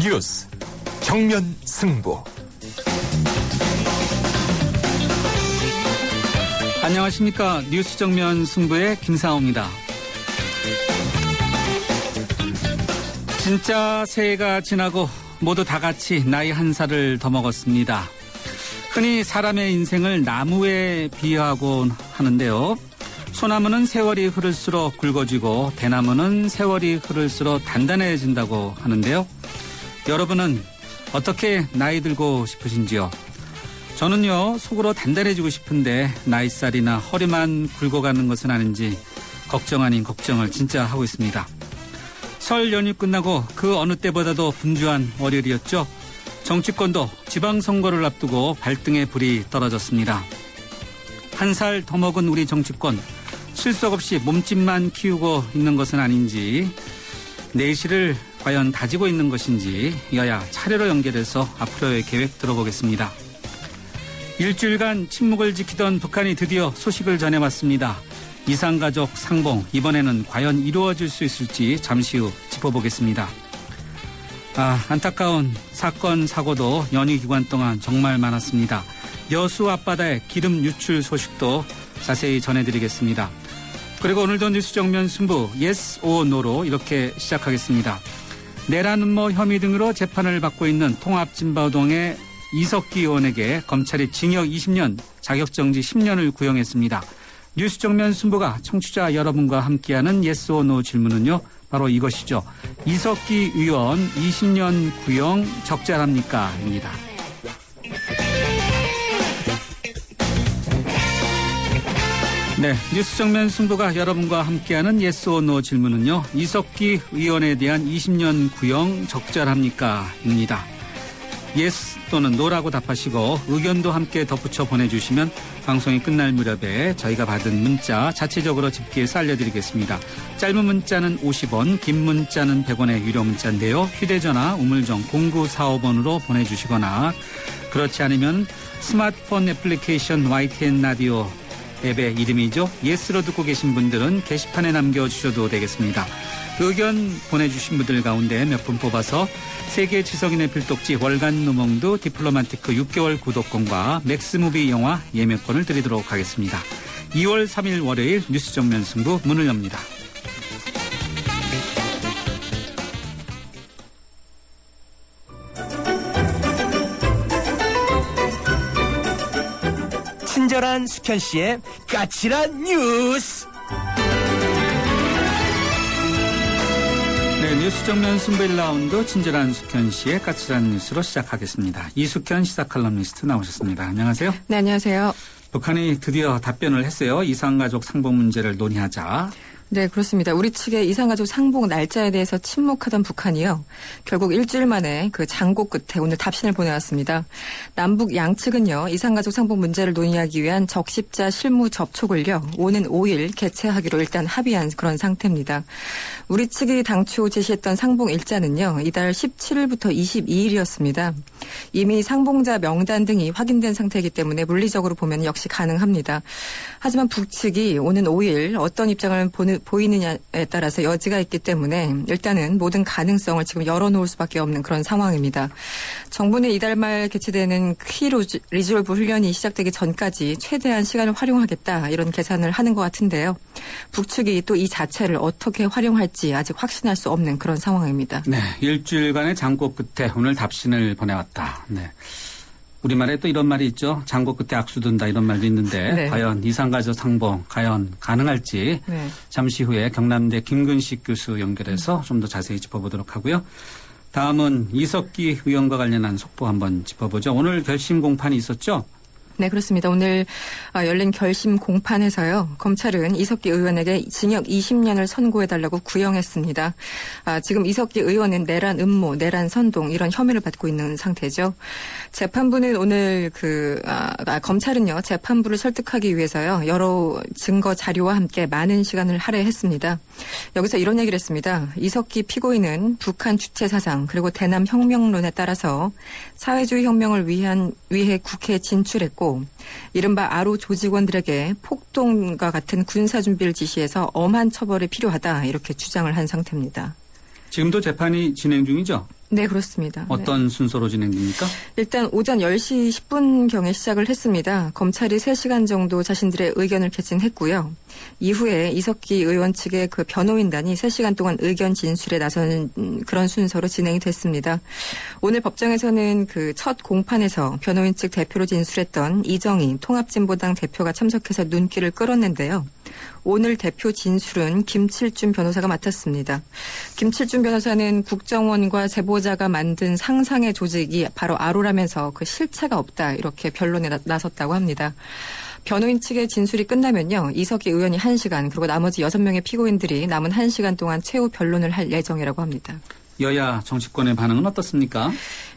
뉴스 정면 승부. 안녕하십니까. 뉴스 정면 승부의 김상호입니다. 진짜 새해가 지나고 모두 다 같이 나이 한 살을 더 먹었습니다. 흔히 사람의 인생을 나무에 비유하곤 하는데요. 소나무는 세월이 흐를수록 굵어지고 대나무는 세월이 흐를수록 단단해진다고 하는데요. 여러분은 어떻게 나이 들고 싶으신지요? 저는요, 속으로 단단해지고 싶은데 나이살이나 허리만 굵어가는 것은 아닌지 걱정 아닌 걱정을 진짜 하고 있습니다. 설 연휴 끝나고 그 어느 때보다도 분주한 월요일이었죠. 정치권도 지방선거를 앞두고 발등에 불이 떨어졌습니다. 한 살 더 먹은 우리 정치권, 실속 없이 몸집만 키우고 있는 것은 아닌지, 내실을 과연 다지고 있는 것인지 여야 차례로 연결해서 앞으로의 계획 들어보겠습니다. 일주일간 침묵을 지키던 북한이 드디어 소식을 전해왔습니다. 이산가족 상봉, 이번에는 과연 이루어질 수 있을지 잠시 후 짚어보겠습니다. 안타까운 사건, 사고도 연휴 기간 동안 정말 많았습니다. 여수 앞바다의 기름 유출 소식도 자세히 전해드리겠습니다. 그리고 오늘도 뉴스 정면 승부 Yes or No로 이렇게 시작하겠습니다. 내란 음모 혐의 등으로 재판을 받고 있는 통합진보당의 이석기 의원에게 검찰이 징역 20년, 자격정지 10년을 구형했습니다. 뉴스 정면 승부가 청취자 여러분과 함께하는 Yes or No 질문은요, 바로 이것이죠. 이석기 의원 20년 구형 적절합니까? 입니다. 네, 뉴스 정면 승부가 여러분과 함께하는 Yes or No 질문은요, 이석기 의원에 대한 20년 구형 적절합니까? 입니다. Yes 또는 No라고 답하시고 의견도 함께 덧붙여 보내주시면 방송이 끝날 무렵에 저희가 받은 문자 자체적으로 집계해서 알려드리겠습니다. 짧은 문자는 50원, 긴 문자는 100원의 유료 문자인데요. 휴대전화 우물정 0945번으로 보내주시거나 그렇지 않으면 스마트폰 애플리케이션 YTN 라디오 앱의 이름이죠. 예스로 듣고 계신 분들은 게시판에 남겨주셔도 되겠습니다. 의견 보내주신 분들 가운데 몇 분 뽑아서 세계 지성인의 필독지 월간 누몽드 디플로마티크 6개월 구독권과 맥스무비 영화 예매권을 드리도록 하겠습니다. 2월 3일 월요일 뉴스 정면 승부 문을 엽니다. 친절한 숙현 씨의 까칠한 뉴스. 네, 뉴스 정면 승부 1라운드 친절한 숙현 씨의 까칠한 뉴스로 시작하겠습니다. 이숙현 시사칼럼니스트 나오셨습니다. 안녕하세요. 네, 안녕하세요. 북한이 드디어 답변을 했어요. 이산가족 상봉 문제를 논의하자. 네, 그렇습니다. 우리 측의 이산가족 상봉 날짜에 대해서 침묵하던 북한이요. 결국 일주일 만에 그 장고 끝에 오늘 답신을 보내왔습니다. 남북 양측은요. 이산가족 상봉 문제를 논의하기 위한 적십자 실무 접촉을요. 오는 5일 개최하기로 일단 합의한 그런 상태입니다. 우리 측이 당초 제시했던 상봉 일자는요. 이달 17일부터 22일이었습니다. 이미 상봉자 명단 등이 확인된 상태이기 때문에 물리적으로 보면 역시 가능합니다. 하지만 북측이 오는 5일 어떤 입장을 보이느냐에 따라서 여지가 있기 때문에 일단은 모든 가능성을 지금 열어놓을 수밖에 없는 그런 상황입니다. 정부는 이달 말 개최되는 퀴 리졸브 훈련이 시작되기 전까지 최대한 시간을 활용하겠다 이런 계산을 하는 것 같은데요. 북측이 또 이 자체를 어떻게 활용할지 아직 확신할 수 없는 그런 상황입니다. 네, 일주일간의 장고 끝에 오늘 답신을 보내왔다. 네. 우리말에 또 이런 말이 있죠. 장고 끝에 악수 둔다 이런 말도 있는데 네. 과연 이산가족 상봉 과연 가능할지 네. 잠시 후에 경남대 김근식 교수 연결해서 좀 더 자세히 짚어보도록 하고요. 다음은 이석기 의원과 관련한 속보 한번 짚어보죠. 오늘 결심 공판이 있었죠? 네, 그렇습니다. 오늘 열린 결심 공판에서요. 검찰은 이석기 의원에게 징역 20년을 선고해달라고 구형했습니다. 지금 이석기 의원은 내란 음모, 내란 선동 이런 혐의를 받고 있는 상태죠. 재판부는 오늘 검찰은요. 재판부를 설득하기 위해서요. 여러 증거 자료와 함께 많은 시간을 할애했습니다. 여기서 이런 얘기를 했습니다. 이석기 피고인은 북한 주체 사상 그리고 대남 혁명론에 따라서 사회주의 혁명을 위해 국회에 진출했고 했고 이른바 아로 조직원들에게 폭동과 같은 군사 준비를 지시해서 엄한 처벌이 필요하다 이렇게 주장을 한 상태입니다. 지금도 재판이 진행 중이죠? 네, 그렇습니다. 어떤 순서로 진행됩니까? 일단 오전 10시 10분경에 시작을 했습니다. 검찰이 3시간 정도 자신들의 의견을 개진했고요. 이후에 이석기 의원 측의 그 변호인단이 3시간 동안 의견 진술에 나서는 그런 순서로 진행이 됐습니다. 오늘 법정에서는 그 첫 공판에서 변호인 측 대표로 진술했던 이정희 통합진보당 대표가 참석해서 눈길을 끌었는데요. 오늘 대표 진술은 김칠준 변호사가 맡았습니다. 김칠준 변호사는 국정원과 제보자가 만든 상상의 조직이 바로 아로라면서 그 실체가 없다 이렇게 변론에 나섰다고 합니다. 변호인 측의 진술이 끝나면요. 이석기 의원이 1시간 그리고 나머지 6명의 피고인들이 남은 1시간 동안 최후 변론을 할 예정이라고 합니다. 여야 정치권의 반응은 어떻습니까?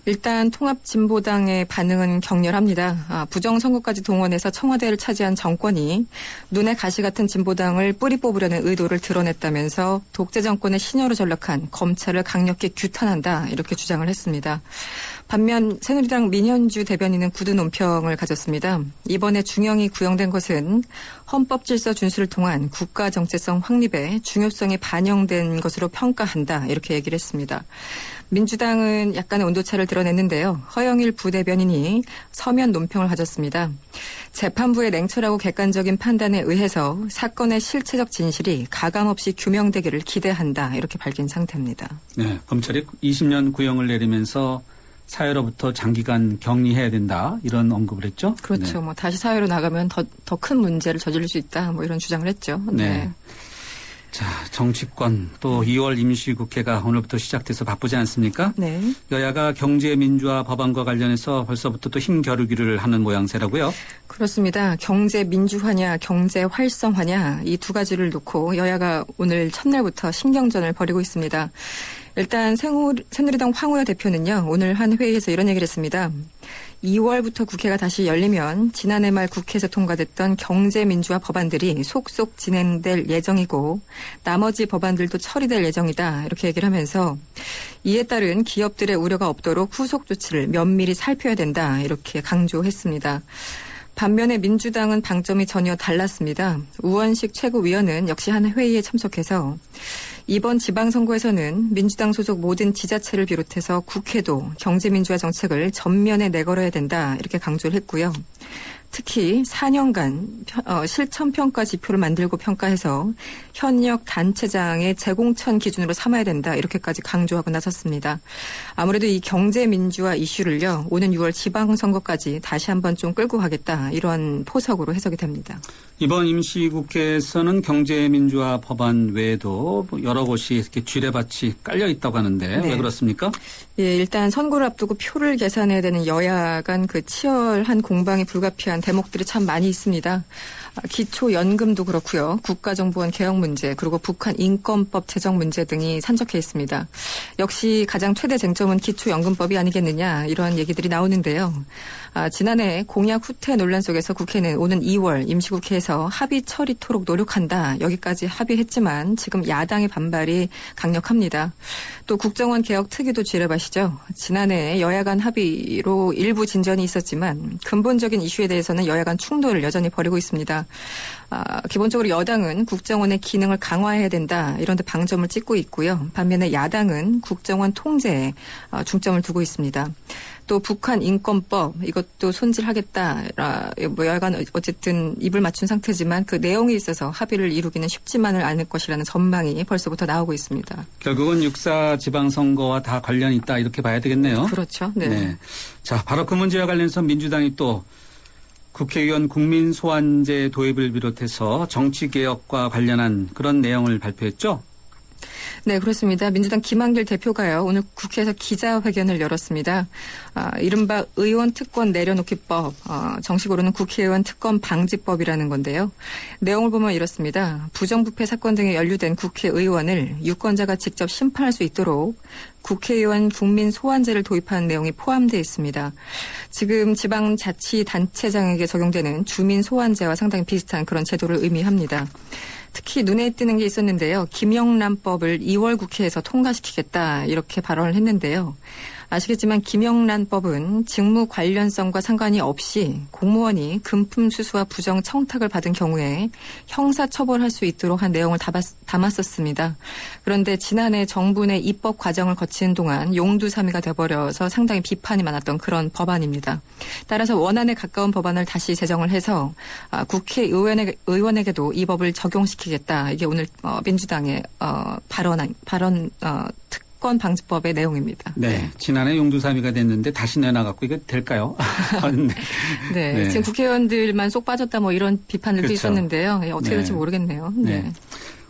일단 통합진보당의 반응은 격렬합니다. 부정선거까지 동원해서 청와대를 차지한 정권이 눈에 가시 같은 진보당을 뿌리 뽑으려는 의도를 드러냈다면서 독재 정권의 신여로 전락한 검찰을 강력히 규탄한다 이렇게 주장을 했습니다. 반면 새누리당 민현주 대변인은 굳은 논평을 가졌습니다. 이번에 중형이 구형된 것은 헌법 질서 준수를 통한 국가 정체성 확립의 중요성이 반영된 것으로 평가한다 이렇게 얘기를 했습니다. 민주당은 약간의 온도차를 드러냈는데요. 허영일 부대변인이 서면 논평을 가졌습니다. 재판부의 냉철하고 객관적인 판단에 의해서 사건의 실체적 진실이 가감없이 규명되기를 기대한다 이렇게 밝힌 상태입니다. 네, 검찰이 20년 구형을 내리면서 사회로부터 장기간 격리해야 된다 이런 언급을 했죠. 그렇죠. 네. 뭐 다시 사회로 나가면 더 큰 문제를 저지를 수 있다 뭐 이런 주장을 했죠. 네. 자, 정치권 또 2월 임시국회가 오늘부터 시작돼서 바쁘지 않습니까? 네. 여야가 경제민주화 법안과 관련해서 벌써부터 또 힘겨루기를 하는 모양새라고요. 그렇습니다. 경제 민주화냐 경제 활성화냐 이 두 가지를 놓고 여야가 오늘 첫날부터 신경전을 벌이고 있습니다. 일단 새누리당 황우여 대표는요. 오늘 한 회의에서 이런 얘기를 했습니다. 2월부터 국회가 다시 열리면 지난해 말 국회에서 통과됐던 경제민주화 법안들이 속속 진행될 예정이고 나머지 법안들도 처리될 예정이다 이렇게 얘기를 하면서 이에 따른 기업들의 우려가 없도록 후속 조치를 면밀히 살펴야 된다 이렇게 강조했습니다. 반면에 민주당은 방점이 전혀 달랐습니다. 우원식 최고위원은 역시 한 회의에 참석해서 이번 지방선거에서는 민주당 소속 모든 지자체를 비롯해서 국회도 경제민주화 정책을 전면에 내걸어야 된다 이렇게 강조를 했고요. 특히 4년간 실천평가 지표를 만들고 평가해서 현역 단체장의 재공천 기준으로 삼아야 된다 이렇게까지 강조하고 나섰습니다. 아무래도 이 경제민주화 이슈를요. 오는 6월 지방선거까지 다시 한번 좀 끌고 가겠다 이런 포석으로 해석이 됩니다. 이번 임시국회에서는 경제민주화 법안 외에도 여러 곳이 이렇게 쥐레밭이 깔려 있다고 하는데 네. 왜 그렇습니까? 예, 일단 선거를 앞두고 표를 계산해야 되는 여야 간 그 치열한 공방이 불가피한 대목들이 참 많이 있습니다. 기초연금도 그렇고요. 국가정보원 개혁 문제 그리고 북한 인권법 제정 문제 등이 산적해 있습니다. 역시 가장 최대 쟁점은 기초연금법이 아니겠느냐 이런 얘기들이 나오는데요. 지난해 공약 후퇴 논란 속에서 국회는 오는 2월 임시국회에서 합의 처리토록 노력한다. 여기까지 합의했지만 지금 야당의 반발이 강력합니다. 또 국정원 개혁 특위도 쥐레밭이죠. 지난해 여야 간 합의로 일부 진전이 있었지만 근본적인 이슈에 대해서는 여야 간 충돌을 여전히 벌이고 있습니다. 기본적으로 여당은 국정원의 기능을 강화해야 된다. 이런 데 방점을 찍고 있고요. 반면에 야당은 국정원 통제에 중점을 두고 있습니다. 또 북한 인권법 이것도 손질하겠다. 뭐 여하간 어쨌든 입을 맞춘 상태지만 그 내용에 있어서 합의를 이루기는 쉽지만은 않을 것이라는 전망이 벌써부터 나오고 있습니다. 결국은 6.4 지방선거와 다 관련이 있다 이렇게 봐야 되겠네요. 그렇죠. 네. 네. 자, 바로 그 문제와 관련해서 민주당이 또 국회의원 국민소환제 도입을 비롯해서 정치개혁과 관련한 그런 내용을 발표했죠. 네, 그렇습니다. 민주당 김한길 대표가요. 오늘 국회에서 기자회견을 열었습니다. 이른바 의원 특권 내려놓기법, 정식으로는 국회의원 특권 방지법이라는 건데요. 내용을 보면 이렇습니다. 부정부패 사건 등에 연루된 국회의원을 유권자가 직접 심판할 수 있도록 국회의원 국민 소환제를 도입하는 내용이 포함되어 있습니다. 지금 지방자치단체장에게 적용되는 주민 소환제와 상당히 비슷한 그런 제도를 의미합니다. 특히 눈에 띄는 게 있었는데요. 김영란법을 2월 국회에서 통과시키겠다 이렇게 발언을 했는데요. 아시겠지만 김영란법은 직무 관련성과 상관이 없이 공무원이 금품 수수와 부정 청탁을 받은 경우에 형사 처벌할 수 있도록 한 내용을 담았었습니다. 그런데 지난해 정부 내 입법 과정을 거치는 동안 용두사미가 돼버려서 상당히 비판이 많았던 그런 법안입니다. 따라서 원안에 가까운 법안을 다시 제정을 해서 국회의원에게도 이 법을 적용시키겠다. 이게 오늘 민주당의 발언 특권 방지법의 내용입니다. 네. 지난해 용두사미가 됐는데 다시 내놔갖고 이거 될까요? 네. 네. 지금 국회의원들만 쏙 빠졌다 뭐 이런 비판들도 그렇죠. 있었는데요. 어떻게 네. 될지 모르겠네요. 네. 네.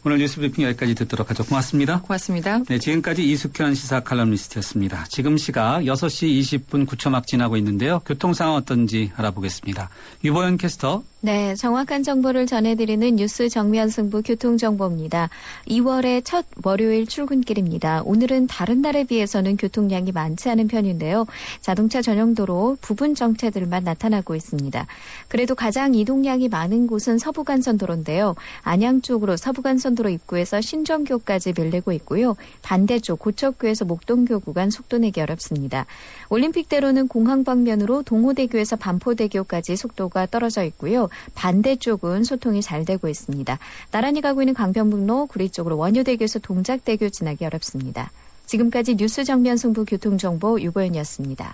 오늘 뉴스 브리핑 여기까지 듣도록 하죠. 고맙습니다. 고맙습니다. 네, 지금까지 이숙현 시사 칼럼니스트였습니다. 지금 시각 6시 20분 9초 막 지나고 있는데요. 교통 상황 어떤지 알아보겠습니다. 유보연 캐스터. 네, 정확한 정보를 전해드리는 뉴스 정면 승부 교통정보입니다. 2월의 첫 월요일 출근길입니다. 오늘은 다른 날에 비해서는 교통량이 많지 않은 편인데요. 자동차 전용도로 부분 정체들만 나타나고 있습니다. 그래도 가장 이동량이 많은 곳은 서부간선도로인데요. 안양 쪽으로 서부간선도로 입구에서 신정교까지 밀리고 있고요. 반대쪽 고척교에서 목동교 구간 속도 내기 어렵습니다. 올림픽대로는 공항 방면으로 동호대교에서 반포대교까지 속도가 떨어져 있고요. 반대쪽은 소통이 잘 되고 있습니다. 나란히 가고 있는 강변북로 구리 쪽으로 원효대교에서 동작대교 지나기 어렵습니다. 지금까지 뉴스 정면 승부 교통정보 유보연이었습니다.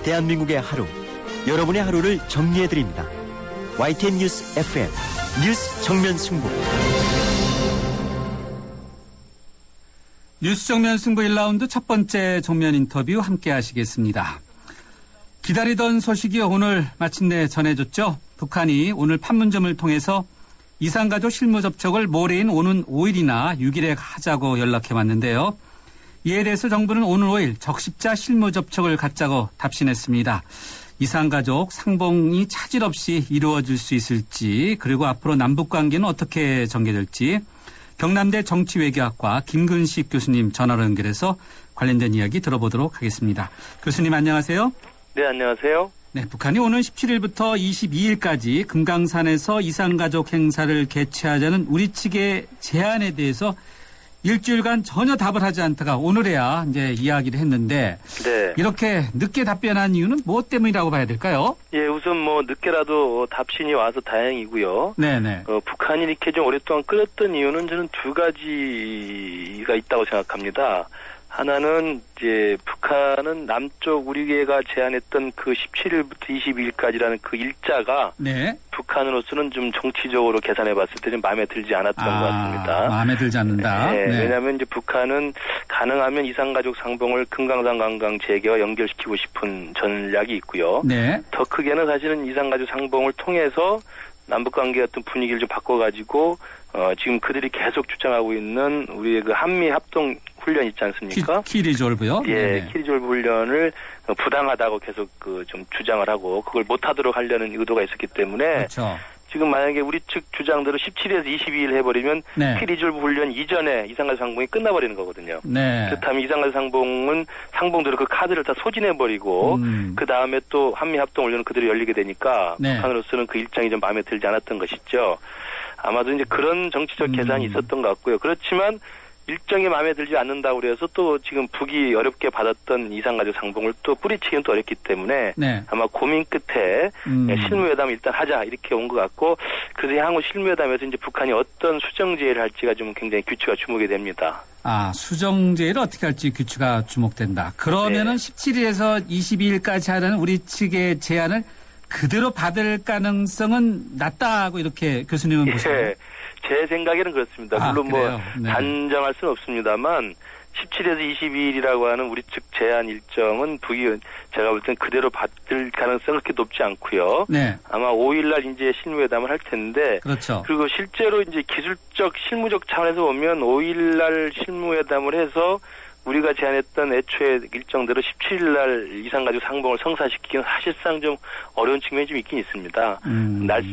대한민국의 하루, 여러분의 하루를 정리해드립니다. YTN 뉴스 FM, 뉴스 정면 승부. 뉴스 정면 승부 1라운드 첫 번째 정면 인터뷰 함께 하시겠습니다. 기다리던 소식이 오늘 마침내 전해졌죠. 북한이 오늘 판문점을 통해서 이산가족 실무 접촉을 모레인 오는 5일이나 6일에 하자고 연락해 왔는데요. 이에 대해서 정부는 오늘 5일 적십자 실무 접촉을 갖자고 답신했습니다. 이산가족 상봉이 차질 없이 이루어질 수 있을지, 그리고 앞으로 남북관계는 어떻게 전개될지 경남대 정치외교학과 김근식 교수님 전화로 연결해서 관련된 이야기 들어보도록 하겠습니다. 교수님 안녕하세요. 네, 안녕하세요. 네, 북한이 오는 17일부터 22일까지 금강산에서 이산가족 행사를 개최하자는 우리 측의 제안에 대해서 일주일간 전혀 답을 하지 않다가 오늘에야 이제 이야기를 했는데, 네. 이렇게 늦게 답변한 이유는 무엇 때문이라고 봐야 될까요? 예, 우선 뭐 늦게라도 답신이 와서 다행이고요. 네네. 북한이 이렇게 좀 오랫동안 끌었던 이유는 저는 두 가지가 있다고 생각합니다. 하나는 이제 북한은 남쪽 우리가 제안했던 그 17일부터 22일까지라는 그 일자가 네. 북한으로서는 좀 정치적으로 계산해 봤을 때 좀 마음에 들지 않았던 것 같습니다. 마음에 들지 않는다. 네, 네. 왜냐하면 이제 북한은 가능하면 이산가족 상봉을 금강산 관광 재개와 연결시키고 싶은 전략이 있고요. 네. 더 크게는 사실은 이산가족 상봉을 통해서 남북관계 어떤 분위기를 좀 바꿔가지고 지금 그들이 계속 주장하고 있는 우리의 그 한미 합동 훈련 있지 않습니까? 키리졸브요? 예, 네네. 키리졸브 훈련을 부당하다고 계속 좀 주장을 하고 그걸 못하도록 하려는 의도가 있었기 때문에 그렇죠. 지금 만약에 우리 측 주장대로 17일에서 22일 해버리면 네. 키리졸브 훈련 이전에 이산가족 상봉이 끝나버리는 거거든요. 네. 그렇다면 이산가족 상봉은 상봉대로 그 카드를 다 소진해버리고 그 다음에 또 한미 합동 훈련은 그대로 열리게 되니까 네. 북한으로서는 그 일정이 좀 마음에 들지 않았던 것이죠. 아마도 이제 그런 정치적 계산이 있었던 것 같고요. 그렇지만 일정이 마음에 들지 않는다고 그래서 또 지금 북이 어렵게 받았던 이산가족 상봉을 또 뿌리치기는 또 어렵기 때문에 네. 아마 고민 끝에 실무회담을 일단 하자 이렇게 온 것 같고, 그래서 향후 실무회담에서 이제 북한이 어떤 수정제의를 할지가 좀 굉장히 규칙가 주목이 됩니다. 아, 수정제를 어떻게 할지 규칙가 주목된다. 그러면은 네. 17일에서 22일까지 하는 우리 측의 제안을 그대로 받을 가능성은 낮다고 이렇게 교수님은 보세요. 예, 제 생각에는 그렇습니다. 물론 그래요? 뭐 네. 단정할 수는 없습니다만 17에서 22일이라고 하는 우리 측 제한 일정은 북이 제가 볼 땐 그대로 받을 가능성은 그렇게 높지 않고요. 네. 아마 5일날 이제 실무회담을 할 텐데, 그렇죠. 그리고 실제로 이제 기술적 실무적 차원에서 보면 5일날 실무회담을 해서 우리가 제안했던 애초에 일정대로 17일날 이산가족 상봉을 성사시키기는 사실상 좀 어려운 측면이 좀 있긴 있습니다.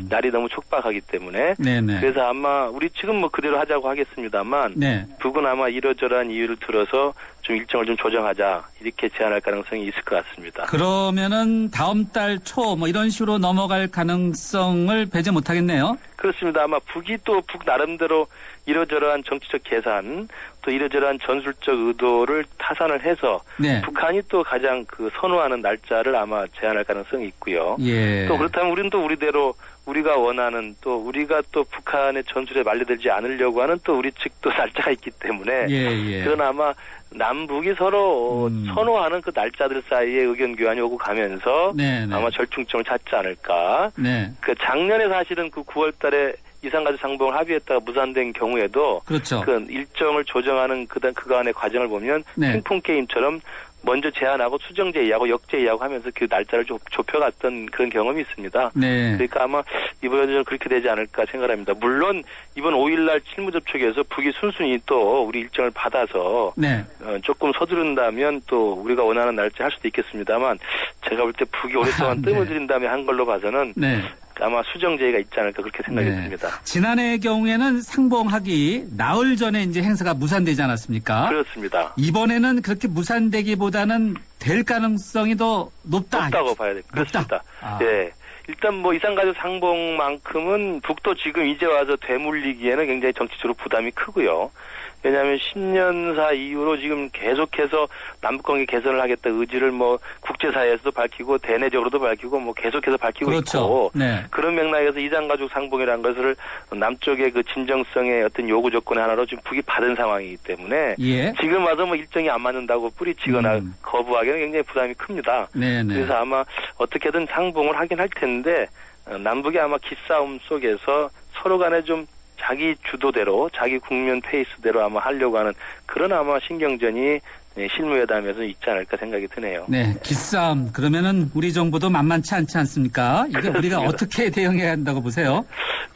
날이 너무 촉박하기 때문에. 네네. 그래서 아마 우리 측은 뭐 그대로 하자고 하겠습니다만 네. 북은 아마 이러저러한 이유를 들어서 좀 일정을 좀 조정하자 이렇게 제안할 가능성이 있을 것 같습니다. 그러면은 다음 달 초 뭐 이런 식으로 넘어갈 가능성을 배제 못하겠네요. 그렇습니다. 아마 북이 또 북 나름대로 이러저러한 정치적 계산 또 이러저러한 전술적 의도를 타산을 해서 네. 북한이 또 가장 그 선호하는 날짜를 아마 제안할 가능성이 있고요. 예. 또 그렇다면 우리는 또 우리대로 우리가 원하는 또 우리가 또 북한의 전술에 말려들지 않으려고 하는 또 우리 측도 날짜가 있기 때문에 예. 그건 아마 남북이 서로 선호하는 그 날짜들 사이에 의견 교환이 오고 가면서 네. 아마 절충점을 찾지 않을까. 네. 그 작년에 사실은 그 9월달에 이산가족 상봉을 합의했다가 무산된 경우에도 그렇죠. 그 일정을 조정하는 그간의 과정을 보면 네. 핑퐁 게임처럼 먼저 제안하고 수정 제의하고 역제 제의하고 하면서 그 날짜를 좁혀갔던 그런 경험이 있습니다. 네. 그러니까 아마 이번에도 그렇게 되지 않을까 생각합니다. 물론 이번 5일날 실무 접촉에서 북이 순순히 또 우리 일정을 받아서 네. 조금 서두른다면 또 우리가 원하는 날짜 할 수도 있겠습니다만 제가 볼 때 북이 오랫동안 네. 뜸을 들인 다음에 한 걸로 봐서는 네. 아마 수정 제의가 있지 않을까 그렇게 생각이 네. 듭니다. 지난해 경우에는 상봉하기 나흘 전에 이제 행사가 무산되지 않았습니까? 그렇습니다. 이번에는 그렇게 무산되기보다는 될 가능성이 더 높다. 높다고 봐야 됩니다. 그렇습니다. 아. 예. 일단 뭐 이산가족 상봉만큼은 북도 지금 이제 와서 되물리기에는 굉장히 정치적으로 부담이 크고요. 왜냐하면 10년사 이후로 지금 계속해서 남북관계 개선을 하겠다 의지를 뭐 국제사회에서도 밝히고 대내적으로도 밝히고 뭐 계속해서 밝히고 그렇죠. 있고 네. 그런 맥락에서 이산가족 상봉이라는 것을 남쪽의 그 진정성의 어떤 요구 조건의 하나로 지금 북이 받은 상황이기 때문에 예. 지금 와서 뭐 일정이 안 맞는다고 뿌리치거나 거부하기는 굉장히 부담이 큽니다. 네네. 그래서 아마 어떻게든 상봉을 하긴 할 텐데 남북이 아마 기싸움 속에서 서로 간에 좀 자기 주도대로 자기 국면 페이스대로 아마 하려고 하는 그런 아마 신경전이 실무회담에서 있지 않을까 생각이 드네요. 네, 기싸움. 그러면은 우리 정부도 만만치 않지 않습니까? 이게 우리가 어떻게 대응해야 한다고 보세요?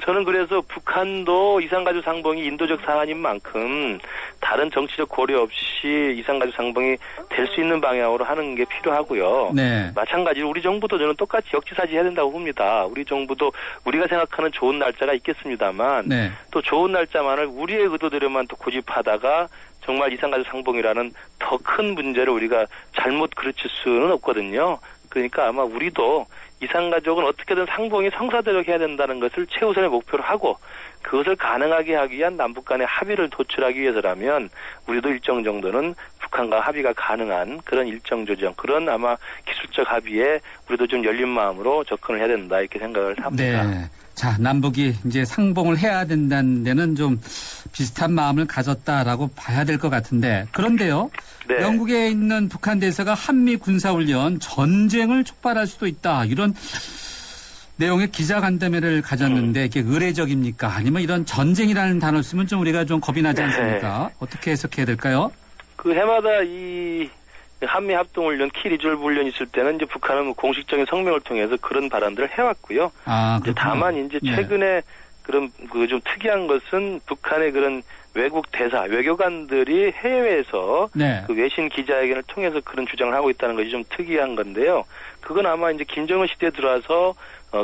저는 그래서 북한도 이산가족 상봉이 인도적 사안인 만큼 다른 정치적 고려 없이 이산가족 상봉이 될 수 있는 방향으로 하는 게 필요하고요. 네. 마찬가지로 우리 정부도 저는 똑같이 역지사지해야 된다고 봅니다. 우리 정부도 우리가 생각하는 좋은 날짜가 있겠습니다만 네. 또 좋은 날짜만을 우리의 의도대로만 또 고집하다가 정말 이산가족 상봉이라는 더 큰 문제를 우리가 잘못 그르칠 수는 없거든요. 그러니까 아마 우리도 이산가족은 어떻게든 상봉이 성사되도록 해야 된다는 것을 최우선의 목표로 하고 그것을 가능하게 하기 위한 남북 간의 합의를 도출하기 위해서라면 우리도 일정 정도는 북한과 합의가 가능한 그런 일정 조정, 그런 아마 기술적 합의에 우리도 좀 열린 마음으로 접근을 해야 된다 이렇게 생각을 합니다. 네. 자, 남북이 이제 상봉을 해야 된다는 데는 좀 비슷한 마음을 가졌다라고 봐야 될 것 같은데 그런데요. 네. 영국에 있는 북한 대사가 한미 군사훈련 전쟁을 촉발할 수도 있다. 이런 내용의 기자간담회를 가졌는데 이게 의례적입니까? 아니면 이런 전쟁이라는 단어를 쓰면 좀 우리가 좀 겁이 나지 않습니까? 어떻게 해석해야 될까요? 그 해마다 이 한미 합동훈련, 키 리졸브 훈련 있을 때는 이제 북한은 뭐 공식적인 성명을 통해서 그런 발언들을 해왔고요. 아, 이제 다만 이제 최근에 그런 그 좀 특이한 것은 북한의 그런 외국 대사, 외교관들이 해외에서 네. 그 외신 기자회견을 통해서 그런 주장을 하고 있다는 것이 좀 특이한 건데요. 그건 아마 이제 김정은 시대에 들어와서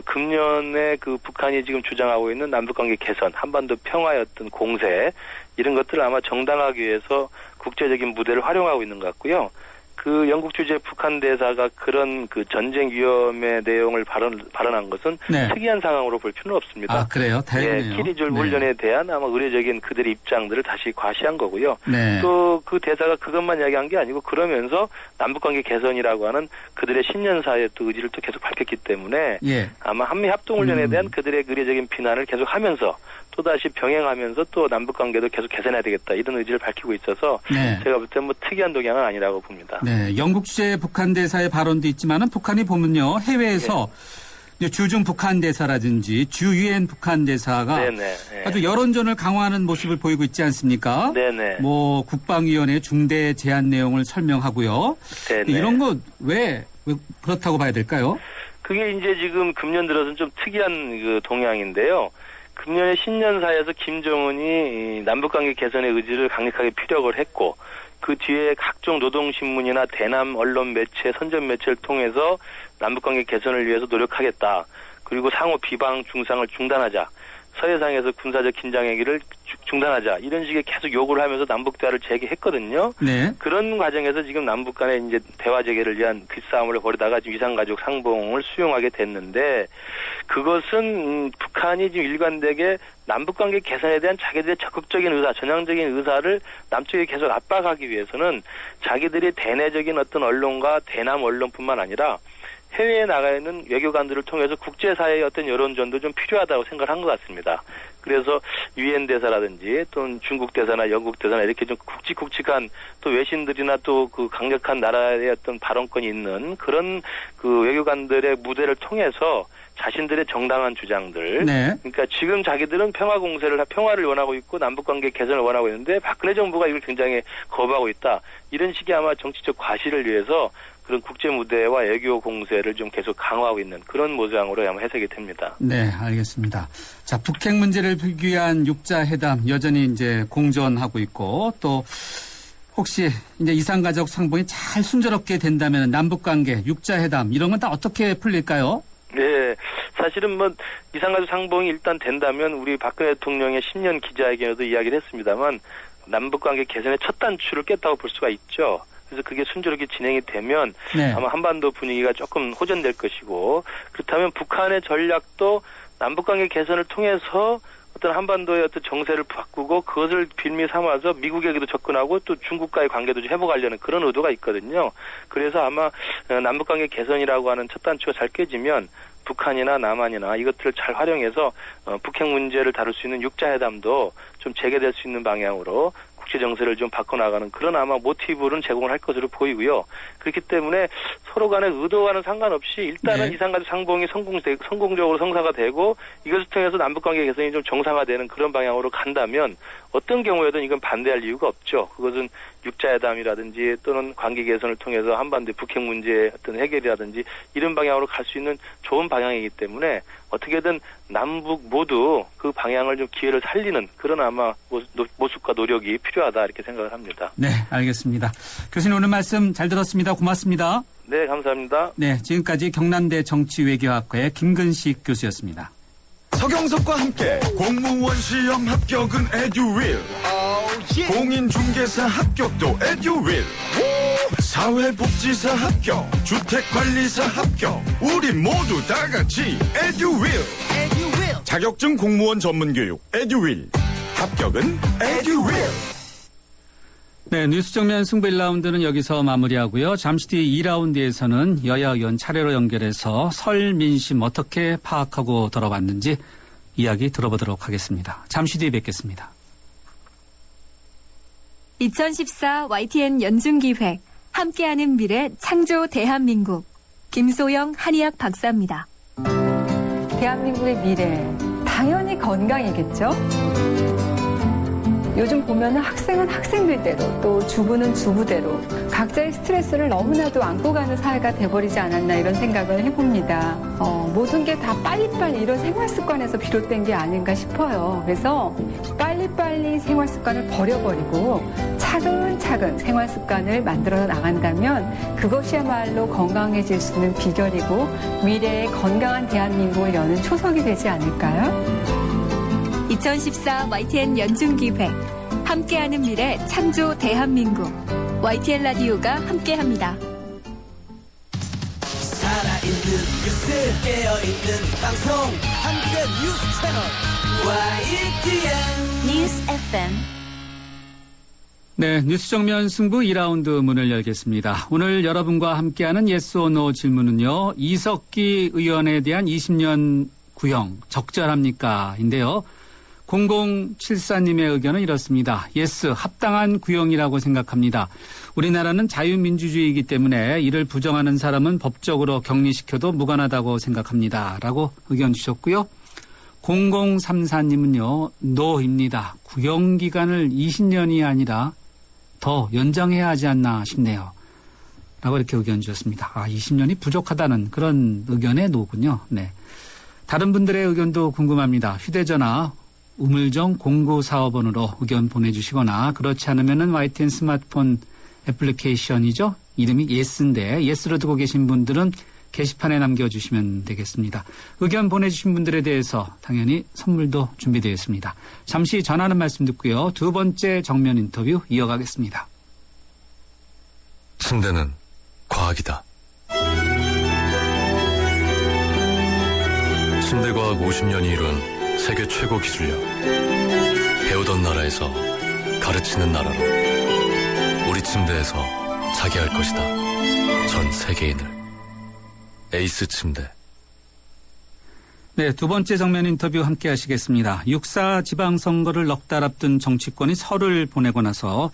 금년에 그 북한이 지금 주장하고 있는 남북관계 개선, 한반도 평화의 어떤 공세 이런 것들을 아마 정당화하기 위해서 국제적인 무대를 활용하고 있는 것 같고요. 그 영국 주재 북한 대사가 그런 그 전쟁 위험의 내용을 발언한 것은 네. 특이한 상황으로 볼 필요는 없습니다. 아, 그래요? 다행이네요. 키리졸 네. 훈련에 대한 아마 의례적인 그들의 입장들을 다시 과시한 거고요. 네. 또 그 대사가 그것만 이야기한 게 아니고 그러면서 남북관계 개선이라고 하는 그들의 10년사의 또 의지를 또 계속 밝혔기 때문에 예. 아마 한미 합동훈련에 대한 그들의 의례적인 비난을 계속 하면서 또다시 병행하면서 또 남북관계도 계속 개선해야 되겠다 이런 의지를 밝히고 있어서 네. 제가 볼 때 뭐 특이한 동향은 아니라고 봅니다. 네, 영국 주재 북한 대사의 발언도 있지만은 북한이 보면요 해외에서 주중 북한 대사라든지 주 유엔 북한 대사가 네네. 아주 여론전을 강화하는 모습을 보이고 있지 않습니까? 네네. 뭐 국방위원회 중대 제안 내용을 설명하고요. 네네. 이런 거 왜 그렇다고 봐야 될까요? 그게 이제 지금 금년 들어서는 좀 특이한 그 동향인데요. 금년에 신년사에서 김정은이 남북관계 개선의 의지를 강력하게 피력을 했고 그 뒤에 각종 노동신문이나 대남 언론 매체, 선전 매체를 통해서 남북관계 개선을 위해서 노력하겠다. 그리고 상호 비방 중상을 중단하자. 서해상에서 군사적 긴장 행위를 중단하자 이런 식의 계속 요구를 하면서 남북 대화를 재개했거든요. 네. 그런 과정에서 지금 남북 간의 이제 대화 재개를 위한 기싸움을 벌이다가 지금 이산가족 상봉을 수용하게 됐는데 그것은 북한이 지금 일관되게 남북 관계 개선에 대한 자기들의 적극적인 의사, 전향적인 의사를 남쪽에 계속 압박하기 위해서는 자기들의 대내적인 어떤 언론과 대남 언론뿐만 아니라 해외에 나가 있는 외교관들을 통해서 국제사회의 어떤 여론전도 좀 필요하다고 생각을 한 것 같습니다. 그래서 유엔 대사라든지 또는 중국 대사나 영국 대사나 이렇게 좀 굵직굵직한 또 외신들이나 또 그 강력한 나라의 어떤 발언권이 있는 그런 그 외교관들의 무대를 통해서 자신들의 정당한 주장들. 네. 그러니까 지금 자기들은 평화를 원하고 있고 남북관계 개선을 원하고 있는데 박근혜 정부가 이걸 굉장히 거부하고 있다. 이런 식의 아마 정치적 과시를 위해서 그런 국제 무대와 외교 공세를 좀 계속 강화하고 있는 그런 모양으로 아마 해석이 됩니다. 네, 알겠습니다. 자, 북핵 문제를 풀기 위한 육자회담 여전히 이제 공전하고 있고 또 혹시 이제 이산가족 상봉이 잘 순조롭게 된다면 남북관계 육자회담 이런 건 다 어떻게 풀릴까요? 네, 사실은 뭐 이산가족 상봉이 일단 된다면 우리 박근혜 대통령의 신년 기자회견에도 이야기를 했습니다만 남북관계 개선의 첫 단추를 깼다고 볼 수가 있죠. 그래서 그게 순조롭게 진행이 되면 네. 아마 한반도 분위기가 조금 호전될 것이고 그렇다면 북한의 전략도 남북관계 개선을 통해서 어떤 한반도의 어떤 정세를 바꾸고 그것을 빌미 삼아서 미국에게도 접근하고 또 중국과의 관계도 좀 회복하려는 그런 의도가 있거든요. 그래서 아마 남북관계 개선이라고 하는 첫 단추가 잘 깨지면 북한이나 남한이나 이것들을 잘 활용해서 북핵 문제를 다룰 수 있는 육자회담도 좀 재개될 수 있는 방향으로 국제 정세를 좀 바꿔나가는 그런 아마 모티브는 제공을 할 것으로 보이고요. 그렇기 때문에 서로 간의 의도와는 상관없이 일단은 네. 이산가족 상봉이 성공적으로 성사가 되고 이것을 통해서 남북관계 개선이 좀 정상화되는 그런 방향으로 간다면 어떤 경우에든 이건 반대할 이유가 없죠. 그것은 육자회담이라든지 또는 관계 개선을 통해서 한반도 북핵 문제의 어떤 해결이라든지 이런 방향으로 갈 수 있는 좋은 방향이기 때문에 어떻게든 남북 모두 그 방향을 좀 기회를 살리는 그런 아마 모습과 노력이 필요하다 이렇게 생각을 합니다. 네, 알겠습니다. 교수님 오늘 말씀 잘 들었습니다. 고맙습니다. 네, 감사합니다. 네, 지금까지 경남대 정치외교학과의 김근식 교수였습니다. 서경석과 함께 공무원 시험 합격은 에듀윌 공인중개사 합격도 에듀윌 사회복지사 합격 주택관리사 합격 우리 모두 다같이 에듀윌 자격증 공무원 전문교육 에듀윌 합격은 에듀윌. 네, 뉴스 정면 승부 1라운드는 여기서 마무리하고요. 잠시 뒤 2라운드에서는 여야 의원 차례로 연결해서 설 민심 어떻게 파악하고 돌아왔는지 이야기 들어보도록 하겠습니다. 잠시 뒤에 뵙겠습니다. 2014 YTN 연중기획 함께하는 미래 창조 대한민국 김소영 한의학 박사입니다. 대한민국의 미래 당연히 건강이겠죠? 요즘 보면은 학생은 학생들대로 또 주부는 주부대로 각자의 스트레스를 너무나도 안고 가는 사회가 돼버리지 않았나 이런 생각을 해봅니다. 모든 게 다 빨리빨리 이런 생활 습관에서 비롯된 게 아닌가 싶어요. 그래서 빨리빨리 생활 습관을 버려버리고 차근차근 생활 습관을 만들어 나간다면 그것이야말로 건강해질 수 있는 비결이고 미래의 건강한 대한민국을 여는 초석이 되지 않을까요? 2014 YTN 연중기획 함께하는 미래 창조 대한민국 YTN 라디오가 함께합니다. 살아있는 뉴스 깨어있는 방송 한국의 뉴스 채널 YTN 뉴스 FM. 네, 뉴스 정면 승부 2라운드 문을 열겠습니다. 오늘 여러분과 함께하는 yes or no 질문은요. 이석기 의원에 대한 20년 구형 적절합니까? 인데요. 0074님의 의견은 이렇습니다. 예스, 합당한 구형이라고 생각합니다. 우리나라는 자유민주주의이기 때문에 이를 부정하는 사람은 법적으로 격리시켜도 무관하다고 생각합니다. 라고 의견 주셨고요. 0034님은요. 노입니다. 구형기간을 20년이 아니라 더 연장해야 하지 않나 싶네요. 라고 이렇게 의견 주셨습니다. 20년이 부족하다는 그런 의견의 노군요. 네. 다른 분들의 의견도 궁금합니다. 휴대전화 우물정 0945번으로 의견 보내주시거나 그렇지 않으면은 YTN 스마트폰 애플리케이션이죠. 이름이 예스인데 예스로 듣고 계신 분들은 게시판에 남겨주시면 되겠습니다. 의견 보내주신 분들에 대해서 당연히 선물도 준비되어 있습니다. 잠시 전하는 말씀 듣고요. 두 번째 정면 인터뷰 이어가겠습니다. 침대는 과학이다. 침대과학 50년이 이룬 세계 최고 기술력. 배우던 나라에서 가르치는 나라로 우리 침대에서 자기 할 것이다. 전 세계인을. 에이스 침대. 네, 두 번째 정면 인터뷰 함께 하시겠습니다. 6.4 지방선거를 넉 달 앞둔 정치권이 설을 보내고 나서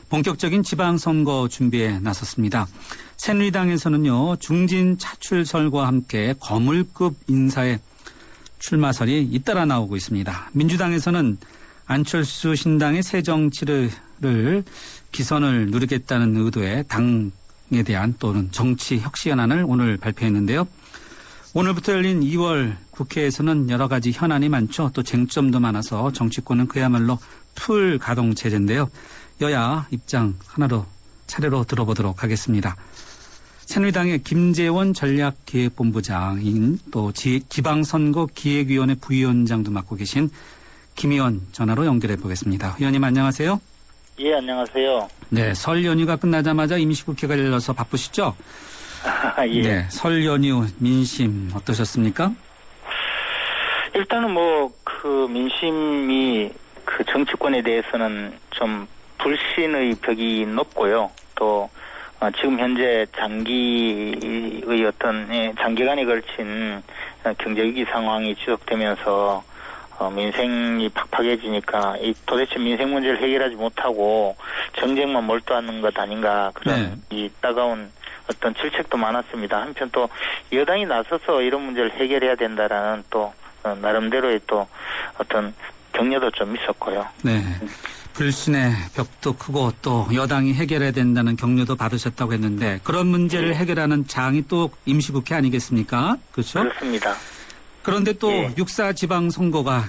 본격적인 지방선거 준비에 나섰습니다. 새누리당에서는요, 중진 차출설과 함께 거물급 인사의 출마설이 잇따라 나오고 있습니다. 민주당에서는 안철수 신당의 새정치를 기선을 누리겠다는 의도의 당에 대한 또는 정치 혁신안을 오늘 발표했는데요. 오늘부터 열린 2월 국회에서는 여러 가지 현안이 많죠. 또 쟁점도 많아서 정치권은 그야말로 풀 가동 체제인데요. 여야 입장 하나로 차례로 들어보도록 하겠습니다. 새누리당의 김재원 전략기획본부장인 또 지방선거 기획위원회 부위원장도 맡고 계신 김 의원 전화로 연결해 보겠습니다. 의원님 안녕하세요. 예, 안녕하세요. 네, 설 연휴가 끝나자마자 임시국회가 열려서 바쁘시죠? 예. 네, 설 연휴 민심 어떠셨습니까? 일단은 민심이 정치권에 대해서는 좀 불신의 벽이 높고요. 또 지금 현재 장기의 장기간에 걸친 경제위기 상황이 지속되면서 민생이 팍팍해지니까 도대체 민생 문제를 해결하지 못하고 정쟁만 몰두하는 것 아닌가 그런 이 따가운 어떤 질책도 많았습니다. 한편 또 여당이 나서서 이런 문제를 해결해야 된다라는 또 나름대로의 또 어떤 격려도 좀 있었고요. 네. 불신의 벽도 크고 또 여당이 해결해야 된다는 격려도 받으셨다고 했는데 그런 문제를 해결하는 장이 또 임시국회 아니겠습니까? 그렇죠? 그렇습니다. 그런데 또 6.4 지방선거가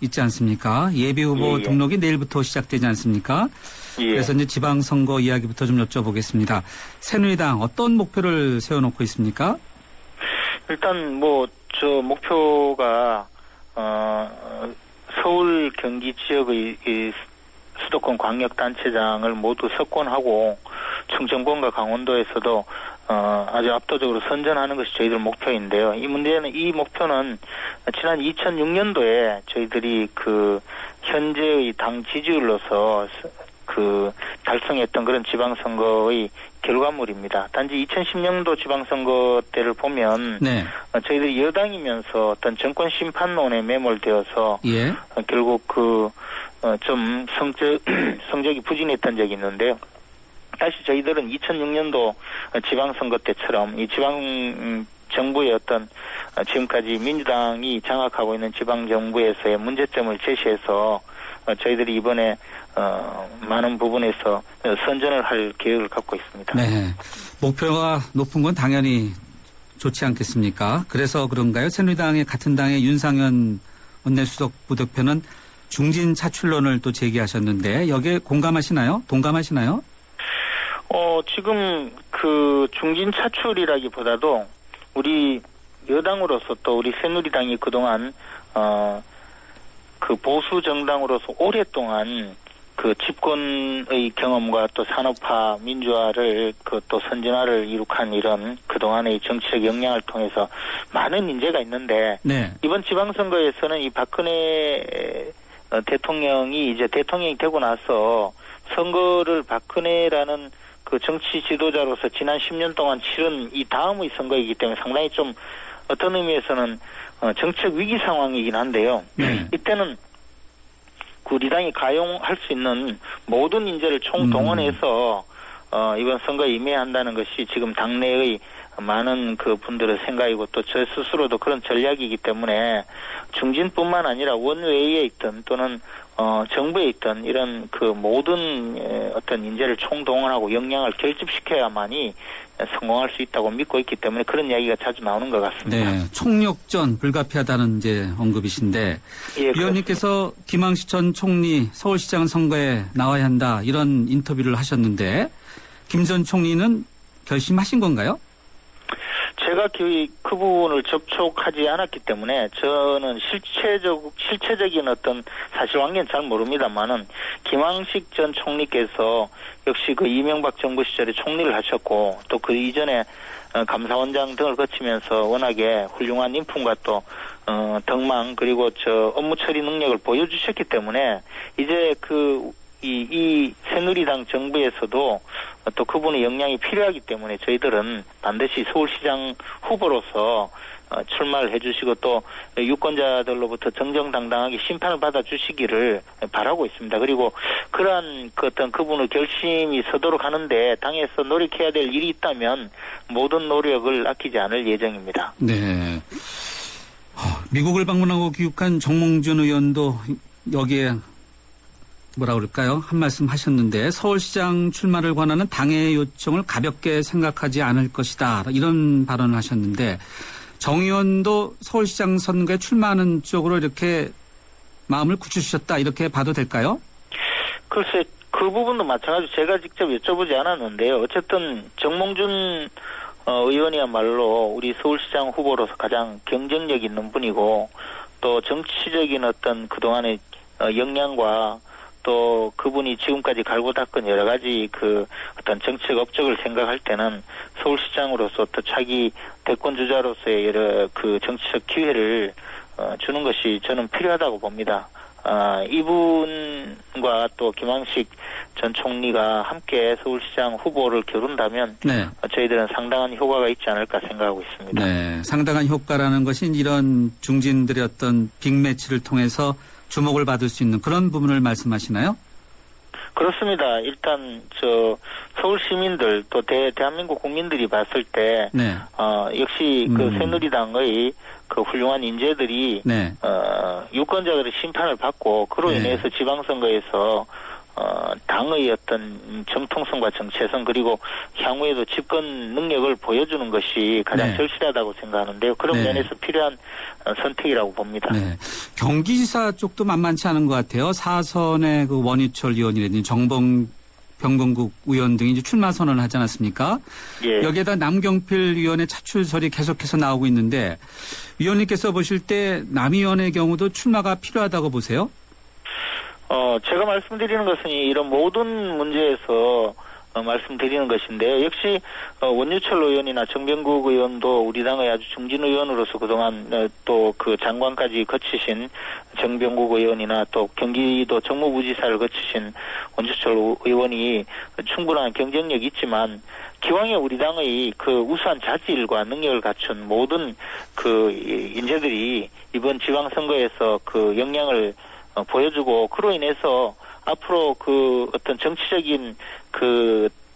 있지 않습니까? 예비후보 등록이 내일부터 시작되지 않습니까? 그래서 이제 지방선거 이야기부터 좀 여쭤보겠습니다. 새누리당 어떤 목표를 세워놓고 있습니까? 일단 목표가 서울 경기 지역의 수도권 광역단체장을 모두 석권하고 충청권과 강원도에서도 아주 압도적으로 선전하는 것이 저희들 목표인데요. 이 목표는 지난 2006년도에 저희들이 현재의 당 지지율로서 달성했던 그런 지방선거의 결과물입니다. 단지 2010년도 지방선거 때를 보면 저희들이 여당이면서 어떤 정권 심판론에 매몰되어서 결국 좀 성적이 부진했던 적이 있는데요. 다시 저희들은 2006년도 지방선거 때처럼 이 지방 정부의 어떤 지금까지 민주당이 장악하고 있는 지방 정부에서의 문제점을 제시해서 저희들이 이번에 많은 부분에서 선전을 할 계획을 갖고 있습니다. 네, 목표가 높은 건 당연히 좋지 않겠습니까? 그래서 그런가요? 새누리당의 같은 당의 윤상현 원내수석 부대표는 중진 차출론을 또 제기하셨는데 여기에 공감하시나요? 동감하시나요? 지금 중진 차출이라기보다도 우리 여당으로서 또 우리 새누리당이 그동안 보수 정당으로서 오랫동안 집권의 경험과 또 산업화, 민주화를 또 선진화를 이룩한 이런 그동안의 정치적 역량을 통해서 많은 인재가 있는데 이번 지방선거에서는 이 박근혜 대통령이 이제 대통령이 되고 나서 선거를 박근혜라는 정치 지도자로서 지난 10년 동안 치른 이 다음의 선거이기 때문에 상당히 좀 어떤 의미에서는 정책 위기 상황이긴 한데요. 이때는 우리 당이 가용할 수 있는 모든 인재를 총동원해서 이번 선거에 임해야 한다는 것이 지금 당내의 많은 분들의 생각이고 또 저 스스로도 그런 전략이기 때문에 중진뿐만 아니라 원외에 있던 또는 정부에 있던 이런 모든 어떤 인재를 총동원하고 역량을 결집시켜야만이 성공할 수 있다고 믿고 있기 때문에 그런 이야기가 자주 나오는 것 같습니다. 네, 총력전 불가피하다는 이제 언급이신데 위원님께서 김항시 전 총리 서울시장 선거에 나와야 한다 이런 인터뷰를 하셨는데 김 전 총리는 결심하신 건가요? 제가 그 부분을 접촉하지 않았기 때문에 저는 실체적인 어떤 사실관계는 잘 모릅니다만은 김황식 전 총리께서 역시 그 이명박 정부 시절에 총리를 하셨고 또 그 이전에 감사원장 등을 거치면서 워낙에 훌륭한 인품과 또 덕망 그리고 업무 처리 능력을 보여주셨기 때문에 이제 이 새누리당 정부에서도 또 그분의 역량이 필요하기 때문에 저희들은 반드시 서울시장 후보로서 출마를 해주시고 또 유권자들로부터 정정당당하게 심판을 받아주시기를 바라고 있습니다. 그리고 그러한 그분의 결심이 서도록 하는데 당에서 노력해야 될 일이 있다면 모든 노력을 아끼지 않을 예정입니다. 네. 미국을 방문하고 귀국한 정몽준 의원도 여기에 뭐라 그럴까요? 한 말씀 하셨는데 서울시장 출마를 권하는 당의 요청을 가볍게 생각하지 않을 것이다. 이런 발언을 하셨는데 정 의원도 서울시장 선거에 출마하는 쪽으로 이렇게 마음을 굳히셨다. 이렇게 봐도 될까요? 글쎄 그 부분도 마찬가지로 제가 직접 여쭤보지 않았는데요. 어쨌든 정몽준 의원이야말로 우리 서울시장 후보로서 가장 경쟁력 있는 분이고 또 정치적인 어떤 그동안의 역량과 또 그분이 지금까지 갈고 닦은 여러 가지 어떤 정책 업적을 생각할 때는 서울시장으로서 또 차기 대권 주자로서의 여러 정치적 기회를 주는 것이 저는 필요하다고 봅니다. 이분과 또 김황식 전 총리가 함께 서울시장 후보를 겨룬다면 네. 저희들은 상당한 효과가 있지 않을까 생각하고 있습니다. 네, 상당한 효과라는 것이 이런 중진들의 어떤 빅매치를 통해서 주목을 받을 수 있는 그런 부분을 말씀하시나요? 그렇습니다. 일단 서울 시민들 또 대한민국 국민들이 봤을 때 네. 역시 새누리당의 훌륭한 인재들이 네. 유권자들의 심판을 받고 그로 인해서 지방선거에서 당의 어떤 정통성과 정체성 그리고 향후에도 집권 능력을 보여주는 것이 가장 절실하다고 생각하는데요. 그런 면에서 필요한 선택이라고 봅니다. 네. 경기지사 쪽도 만만치 않은 것 같아요. 사선의 원유철 의원이라든지 병건국 의원 등이 이제 출마 선언을 하지 않았습니까? 예. 여기에다 남경필 의원의 차출설이 계속해서 나오고 있는데 위원님께서 보실 때 남 의원의 경우도 출마가 필요하다고 보세요? 제가 말씀드리는 것은 이런 모든 문제에서 말씀드리는 것인데요. 역시 원유철 의원이나 정병국 의원도 우리 당의 아주 중진 의원으로서 그동안 또 장관까지 거치신 정병국 의원이나 또 경기도 정무부지사를 거치신 원유철 의원이 충분한 경쟁력이 있지만 기왕에 우리 당의 우수한 자질과 능력을 갖춘 모든 인재들이 이번 지방선거에서 역량을 보여주고 그로 인해서 앞으로 어떤 정치적인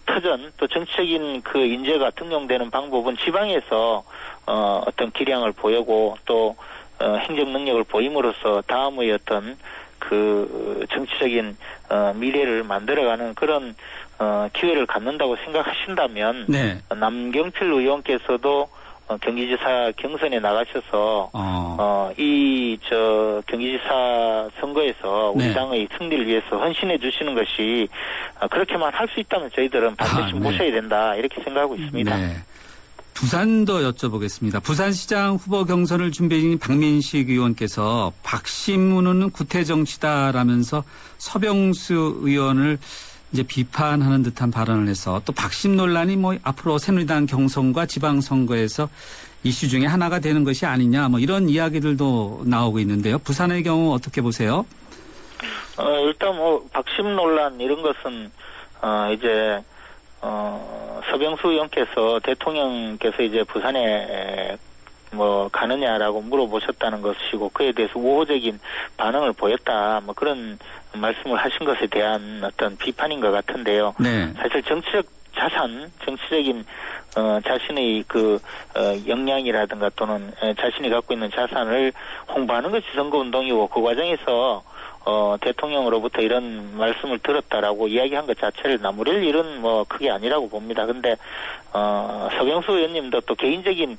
터전 또 정치적인 인재가 등용되는 방법은 지방에서 어떤 기량을 보이고 또 행정 능력을 보임으로써 다음의 어떤 정치적인 미래를 만들어가는 그런 기회를 갖는다고 생각하신다면 네. 남경필 의원께서도 경기지사 경선에 나가셔서 경기지사 선거에서 우리 당의 승리를 위해서 헌신해 주시는 것이 그렇게만 할 수 있다면 저희들은 반드시 모셔야 된다 이렇게 생각하고 있습니다. 네. 부산도 여쭤보겠습니다. 부산시장 후보 경선을 준비 중인 박민식 의원께서 박심우는 구태정치다라면서 서병수 의원을 이제 비판하는 듯한 발언을 해서 또 박심 논란이 앞으로 새누리당 경선과 지방선거에서 이슈 중에 하나가 되는 것이 아니냐 이런 이야기들도 나오고 있는데요. 부산의 경우 어떻게 보세요? 일단 박심 논란 이런 것은 이제 서병수 의원께서 대통령께서 이제 부산에 가느냐라고 물어보셨다는 것이고 그에 대해서 우호적인 반응을 보였다 그런 말씀을 하신 것에 대한 어떤 비판인 것 같은데요. 네. 사실 정치적 자산, 정치적인 자신의 역량이라든가 또는 자신이 갖고 있는 자산을 홍보하는 것이 선거운동이고 그 과정에서 대통령으로부터 이런 말씀을 들었다라고 이야기한 것 자체를 나무랄 일은 크게 아니라고 봅니다. 근데 서병수 의원님도 또 개인적인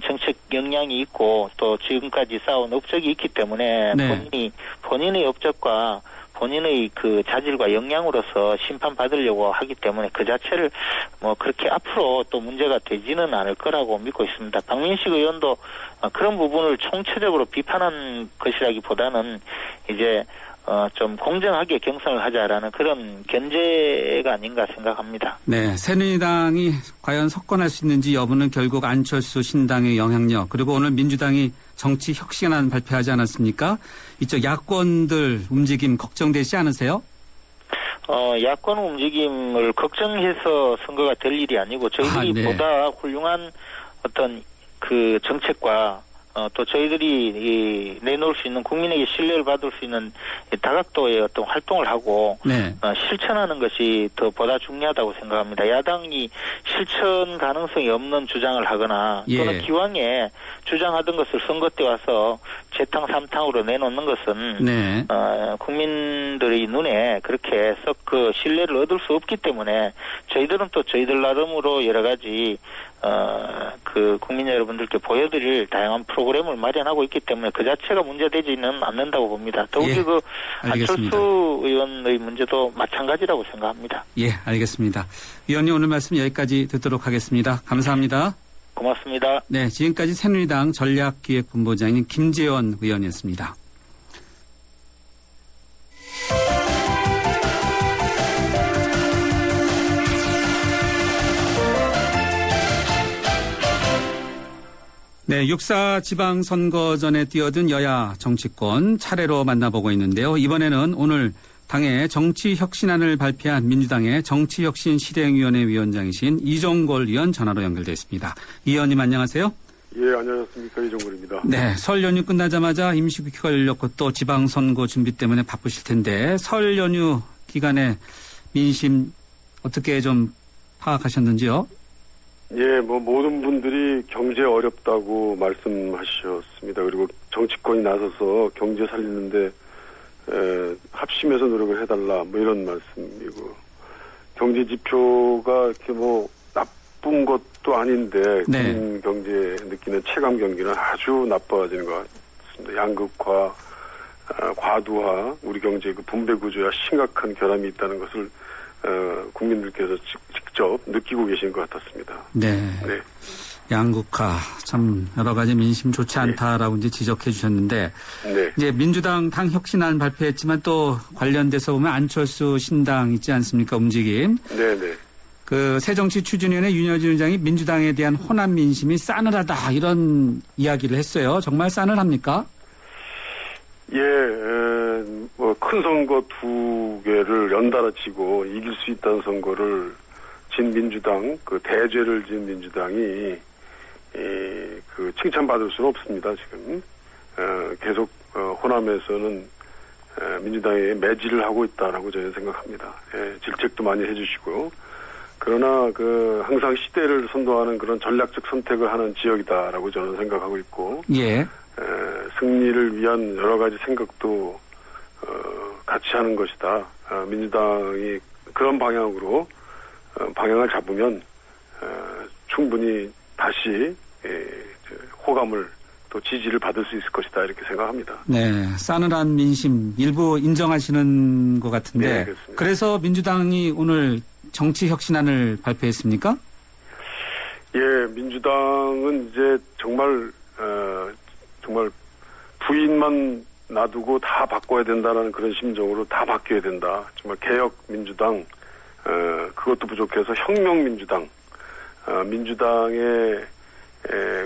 정책 역량이 있고 또 지금까지 쌓아온 업적이 있기 때문에 본인의 업적과 본인의 그 자질과 역량으로서 심판받으려고 하기 때문에 그 자체를 뭐 그렇게 앞으로 또 문제가 되지는 않을 거라고 믿고 있습니다. 박민식 의원도 그런 부분을 총체적으로 비판한 것이라기보다는 이제 좀 공정하게 경선을 하자라는 그런 견제가 아닌가 생각합니다. 네, 새누리당이 과연 석권할 수 있는지 여부는 결국 안철수 신당의 영향력, 그리고 오늘 민주당이 정치 혁신안 발표하지 않았습니까? 이쪽 야권들 움직임 걱정되지 않으세요? 야권 움직임을 걱정해서 선거가 될 일이 아니고 저희들이 네. 보다 훌륭한 어떤 그 정책과 또 저희들이 내놓을 수 있는 국민에게 신뢰를 받을 수 있는 다각도의 어떤 활동을 하고 네. 실천하는 것이 더 보다 중요하다고 생각합니다. 야당이 실천 가능성이 없는 주장을 하거나 또는 기왕에 주장하던 것을 선거 때 와서 재탕 삼탕으로 내놓는 것은 네. 국민들의 눈에 그렇게 썩 그 신뢰를 얻을 수 없기 때문에 저희들은 또 저희들 나름으로 여러 가지 그 국민 여러분들께 보여드릴 다양한 프로그램을 마련하고 있기 때문에 그 자체가 문제되지는 않는다고 봅니다. 더욱이 그 알겠습니다. 안철수 의원의 문제도 마찬가지라고 생각합니다. 예, 알겠습니다. 위원님 오늘 말씀 여기까지 듣도록 하겠습니다. 감사합니다. 고맙습니다. 네, 지금까지 새누리당 전략기획본부장인 김재원 의원이었습니다. 네, 6.4 지방선거전에 뛰어든 여야 정치권 차례로 만나보고 있는데요. 이번에는 오늘 당의 정치혁신안을 발표한 민주당의 정치혁신실행위원회 위원장이신 이종걸 의원 전화로 연결돼 있습니다. 이 의원님 안녕하세요. 예, 안녕하십니까. 이종걸입니다. 네, 설 연휴 끝나자마자 임시국회가 열렸고 또 지방선거 준비 때문에 바쁘실 텐데 설 연휴 기간에 민심 어떻게 좀 파악하셨는지요? 예, 뭐 모든 분들이 경제 어렵다고 말씀하셨습니다. 그리고 정치권이 나서서 경제 살리는데 합심해서 노력을 해달라 뭐 이런 말씀이고, 경제 지표가 이렇게 뭐 나쁜 것도 아닌데 국민 경제 느끼는 체감 경기는 아주 나빠지는 것 같습니다. 양극화, 과두화, 우리 경제 그 분배 구조와 심각한 결함이 있다는 것을 국민들께서 직접 느끼고 계신 것 같았습니다. 네. 양극화 참 여러 가지 민심 좋지 않다라고 이제 지적해 주셨는데 이제 민주당 당 혁신안 발표했지만 또 관련돼서 보면 안철수 신당 있지 않습니까? 움직임. 네네. 그 새정치추진위원회 윤여준 의장이 민주당에 대한 호남 민심이 싸늘하다 이런 이야기를 했어요. 정말 싸늘합니까? 예, 뭐 큰 선거 두 개를 연달아 치고 이길 수 있다는 선거를 진 민주당, 그 대죄를 진 민주당이 그 칭찬받을 수는 없습니다. 지금 계속 호남에서는 민주당에 매질을 하고 있다라고 저는 생각합니다. 예, 질책도 많이 해주시고, 그러나 그 항상 시대를 선도하는 그런 전략적 선택을 하는 지역이다라고 저는 생각하고 있고, 승리를 위한 여러 가지 생각도 같이 하는 것이다. 민주당이 그런 방향으로 방향을 잡으면 충분히 다시 호감을 또 지지를 받을 수 있을 것이다 이렇게 생각합니다. 네, 싸늘한 민심 일부 인정하시는 것 같은데, 네, 그렇습니다. 그래서 민주당이 오늘 정치혁신안을 발표했습니까? 예, 민주당은 이제 정말 부인만 놔두고 다 바꿔야 된다라는 그런 심정으로 다 바뀌어야 된다. 정말 개혁 민주당, 그것도 부족해서 혁명 민주당, 민주당의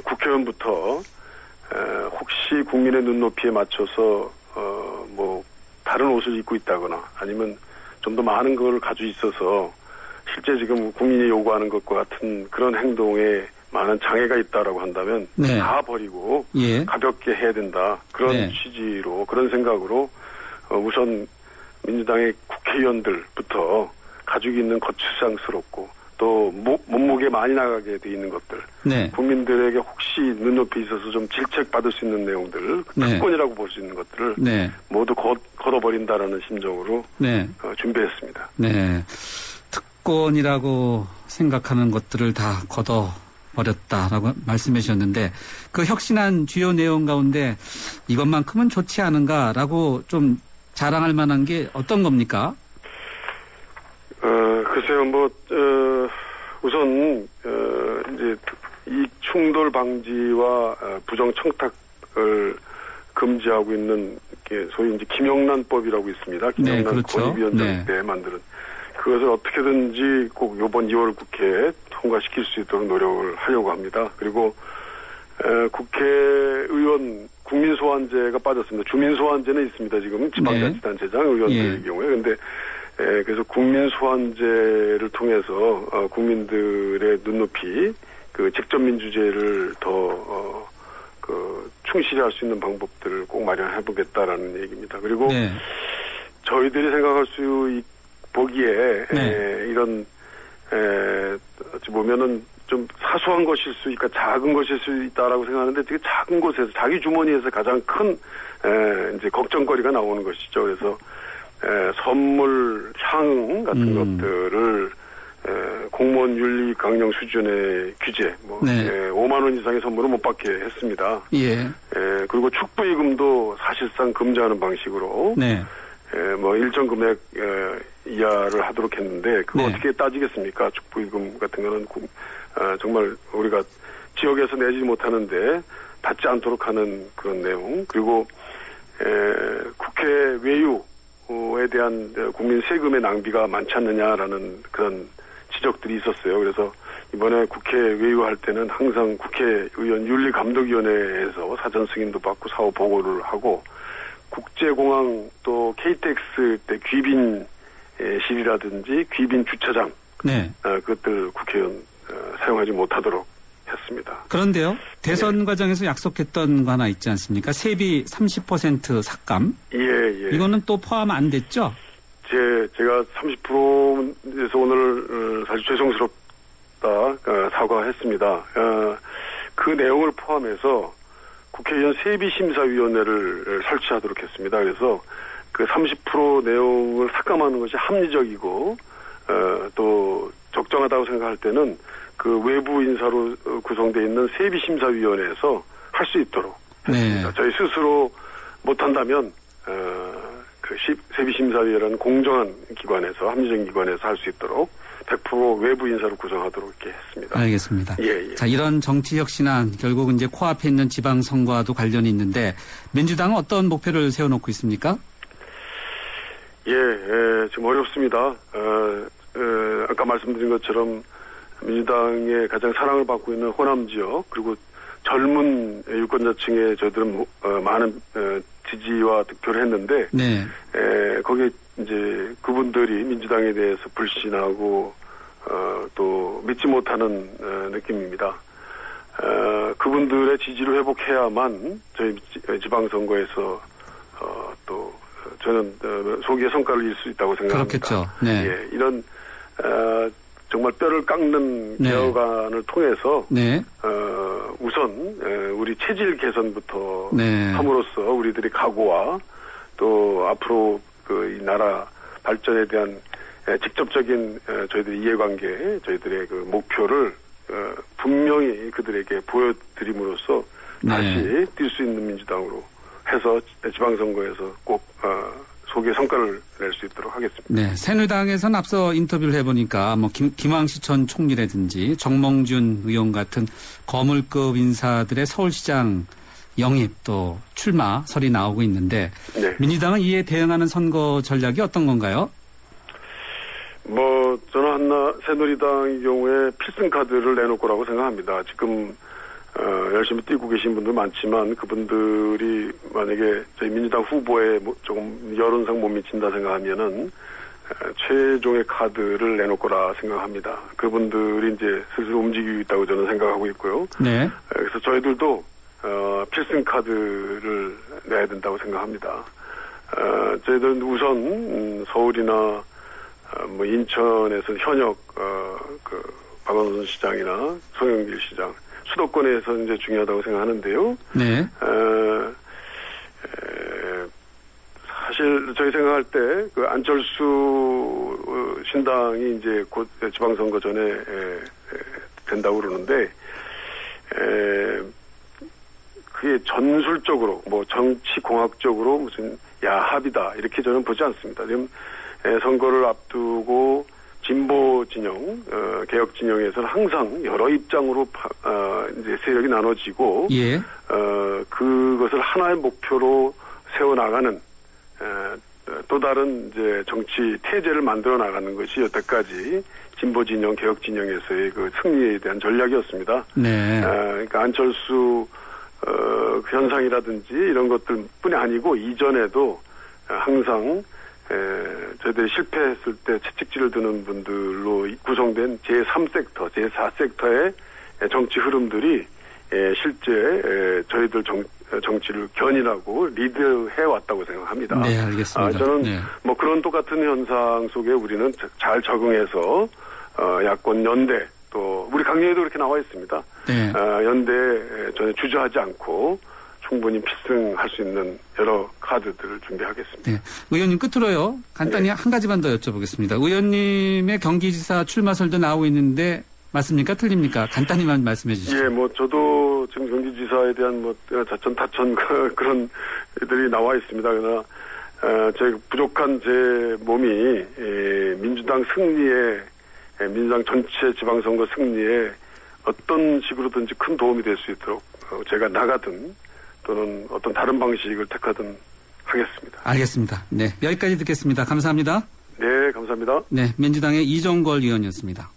국회의원부터 혹시 국민의 눈높이에 맞춰서 뭐 다른 옷을 입고 있다거나 아니면 좀 더 많은 걸 가지고 있어서 실제 지금 국민이 요구하는 것과 같은 그런 행동에 많은 장애가 있다라고 한다면 다 버리고 가볍게 해야 된다. 그런 취지로, 그런 생각으로 우선 민주당의 국회의원들부터 가지고 있는 거추장스럽고 또 몸무게 많이 나가게 돼 있는 것들, 국민들에게 혹시 눈높이 있어서 좀 질책받을 수 있는 내용들, 특권이라고 볼 수 있는 것들을 모두 걷어버린다라는 심정으로 준비했습니다. 네, 특권이라고 생각하는 것들을 다 걷어버렸다라고 말씀해 주셨는데, 그 혁신안 주요 내용 가운데 이것만큼은 좋지 않은가라고 좀 자랑할 만한 게 어떤 겁니까? 글쎄요, 우선, 이제, 이익 충돌 방지와 부정 청탁을 금지하고 있는 게 소위 이제 김영란법이라고 있습니다. 김영란 네, 그렇죠. 권익위원장 때 만드는. 그것을 어떻게든지 꼭 이번 2월 국회에 통과시킬 수 있도록 노력을 하려고 합니다. 그리고 국회의원 국민소환제가 빠졌습니다. 주민소환제는 있습니다. 지금 지방자치단체장 의원들의 경우에. 근데 그래서 국민소환제를 통해서 국민들의 눈높이 그 직접민주제를 더 충실히 할 수 있는 방법들을 꼭 마련해 보겠다라는 얘기입니다. 그리고 저희들이 생각할 수 보기에 이런 어찌 보면은 좀 사소한 것일 수 있고 작은 것일 수 있다라고 생각하는데 되게 작은 곳에서 자기 주머니에서 가장 큰 이제 걱정거리가 나오는 것이죠. 그래서 선물, 향응 같은 것들을 공무원 윤리 강령 수준의 규제, 5만 원 이상의 선물을 못 받게 했습니다. 그리고 축부이금도 사실상 금지하는 방식으로 일정 금액 이하를 하도록 했는데 그거 어떻게 따지겠습니까? 축부이금 같은 거는 정말 우리가 지역에서 내지 못하는데 받지 않도록 하는 그런 내용. 그리고 국회 외유에 대한 국민 세금의 낭비가 많지 않느냐라는 그런 지적들이 있었어요. 그래서 이번에 국회 외유할 때는 항상 국회의원 윤리감독위원회에서 사전 승인도 받고 사후 보고를 하고 국제공항 또 KTX 때 귀빈실이라든지 귀빈 주차장 그것들 국회의원 사용하지 못하도록 했습니다. 그런데요. 대선 과정에서 약속했던 거 하나 있지 않습니까? 세비 30% 삭감. 이거는 또 포함 안 됐죠? 제가 30%에서 오늘 사실 죄송스럽다 사과했습니다. 그 내용을 포함해서 국회의원 세비심사위원회를 설치하도록 했습니다. 그래서 그 30% 내용을 삭감하는 것이 합리적이고 또 적정하다고 생각할 때는 그 외부 인사로 구성되어 있는 세비심사위원회에서 할 수 있도록 했습니다. 저희 스스로 못한다면 그 세비심사위원회라는 공정한 기관에서 합리적인 기관에서 할 수 있도록 100% 외부 인사로 구성하도록 이렇게 했습니다. 알겠습니다. 자, 이런 정치 혁신안 결국은 이제 코앞에 있는 지방선거와도 관련이 있는데 민주당은 어떤 목표를 세워놓고 있습니까? 좀 어렵습니다. 아까 말씀드린 것처럼 민주당의 가장 사랑을 받고 있는 호남 지역 그리고 젊은 유권자층에 저희들은 많은 지지와 득표를 했는데 거기에 이제 그분들이 민주당에 대해서 불신하고 또 믿지 못하는 느낌입니다. 그분들의 지지를 회복해야만 저희 지방선거에서 또 저는 소기의 성과를 이룰 수 있다고 생각합니다. 그렇겠죠. 이런 정말 뼈를 깎는 개혁안을 통해서 우선 우리 체질 개선부터 함으로써 우리들의 각오와 또 앞으로 이 나라 발전에 대한 직접적인 저희들의 이해관계, 저희들의 그 목표를 분명히 그들에게 보여드림으로써 다시 뛸 수 있는 민주당으로 해서 지방선거에서 꼭 소기의 성과를 낼 수 있도록 하겠습니다. 새누리당에서는 앞서 인터뷰를 해보니까 김황시 전 총리라든지 정몽준 의원 같은 거물급 인사들의 서울시장 영입 또 출마설이 나오고 있는데 민주당은 이에 대응하는 선거 전략이 어떤 건가요? 저는 새누리당의 경우에 필승카드를 내놓을 거라고 생각합니다. 지금 열심히 뛰고 계신 분들 많지만 그분들이 만약에 저희 민주당 후보에 조금 여론상 못 미친다 생각하면은 최종의 카드를 내놓을 거라 생각합니다. 그분들이 이제 스스로 움직이고 있다고 저는 생각하고 있고요. 그래서 저희들도 필승 카드를 내야 된다고 생각합니다. 저희들은 우선 서울이나 인천에서 현역 박원순 시장이나 송영길 시장 수도권에서 이제 중요하다고 생각하는데요. 사실 저희 생각할 때 그 안철수 신당이 이제 곧 지방선거 전에 된다고 그러는데 그게 전술적으로 뭐 정치공학적으로 무슨 야합이다 이렇게 저는 보지 않습니다. 지금 선거를 앞두고 진보 진영, 개혁 진영에서는 항상 여러 입장으로 이제 세력이 나눠지고, 예. 그것을 하나의 목표로 세워나가는, 또 다른 이제 정치 태제를 만들어 나가는 것이 여태까지 진보 진영, 개혁 진영에서의 그 승리에 대한 전략이었습니다. 네. 그러니까 안철수, 현상이라든지 이런 것들뿐이 아니고 이전에도 항상 저희들이 실패했을 때 채찍질을 드는 분들로 구성된 제3섹터, 제4섹터의 정치 흐름들이 실제 저희들 정치를 견인하고 리드해 왔다고 생각합니다. 네, 알겠습니다. 저는 네. 뭐 그런 똑같은 현상 속에 우리는 잘 적응해서 야권 연대 또 우리 강령에도 그렇게 나와 있습니다. 네. 연대에 전혀 주저하지 않고 충분히 필승할 수 있는 여러 카드들을 준비하겠습니다. 네. 의원님 끝으로요. 간단히 한 가지만 더 여쭤보겠습니다. 의원님의 경기지사 출마설도 나오고 있는데 맞습니까? 틀립니까? 간단히만 말씀해 주시죠. 예, 뭐 저도 지금 경기지사에 대한 뭐 자천 타천 그런 애들이 나와 있습니다. 그러나 제 부족한 제 몸이 민주당 승리에 민주당 전체 지방선거 승리에 어떤 식으로든지 큰 도움이 될 수 있도록 제가 나가든 또는 어떤 다른 방식을 택하든 하겠습니다. 알겠습니다. 네, 여기까지 듣겠습니다. 감사합니다. 네, 감사합니다. 네, 민주당의 이종걸 의원이었습니다.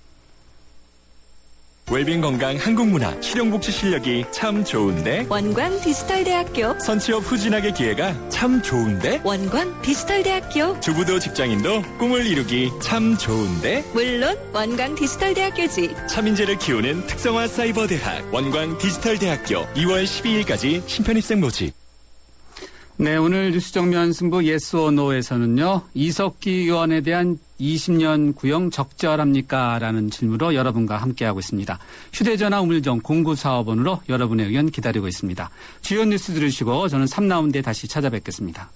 웰빙 건강 한국문화 실용복지 실력이 참 좋은데 원광 디지털대학교 선취업 후진학의 기회가 참 좋은데 원광 디지털대학교 주부도 직장인도 꿈을 이루기 참 좋은데 물론 원광 디지털대학교지. 차민재를 키우는 특성화 사이버대학 원광 디지털대학교 2월 12일까지 신편입생 모집. 네, 오늘 뉴스 정면 승부 예스 오 노에서는요. 이석기 의원에 대한 20년 구형 적절합니까? 라는 질문으로 여러분과 함께하고 있습니다. 휴대전화 우물정 0945번으로 여러분의 의견 기다리고 있습니다. 주요 뉴스 들으시고 저는 3라운드에 다시 찾아뵙겠습니다.